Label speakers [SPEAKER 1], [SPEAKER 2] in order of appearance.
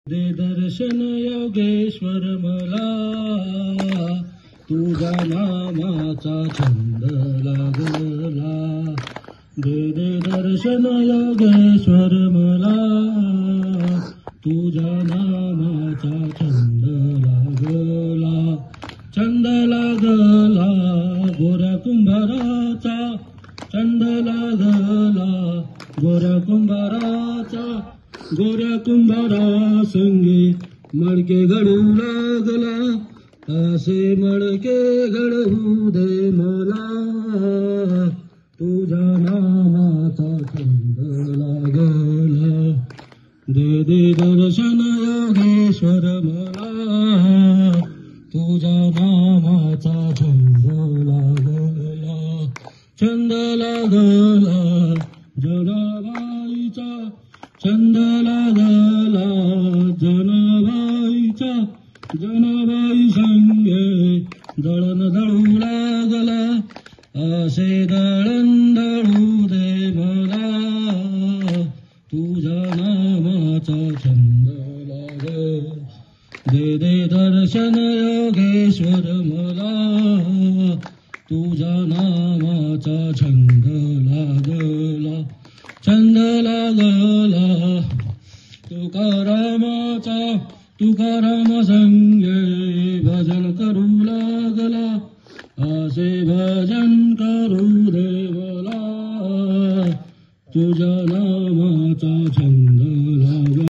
[SPEAKER 1] दे दर्शन योगेश्वर मला तुझ्या नामाचा छंद लागला. दे दर्शन योगेश्वर मला तुझ्या नामाचा छंद लागला. छंद लागला गोऱ्या कुंभाराचा, छंद लागला गोऱ्या कुंभाराचा. गोऱ्या कुंभारा संगे मडके घडू लागला, असे मडके घडवू दे मला. तुझ्या नामाचा छंद लागला. दे दर्शन योगेश्वर मला तुझ्या नामाचा छंद लागला. छंद लागला जनाबाईचा, छंद लागला जनाबाईचा. जनाबाई संगे दळण दळू लागला, असे दळण दळू दे मला. तुझ्या नामाचा छंद लागला. दे दर्शन योगेश्वर मला तुझ्या नामाचा छंद लागला. छंद लागला तुकारामाचा, तुकाराम संगे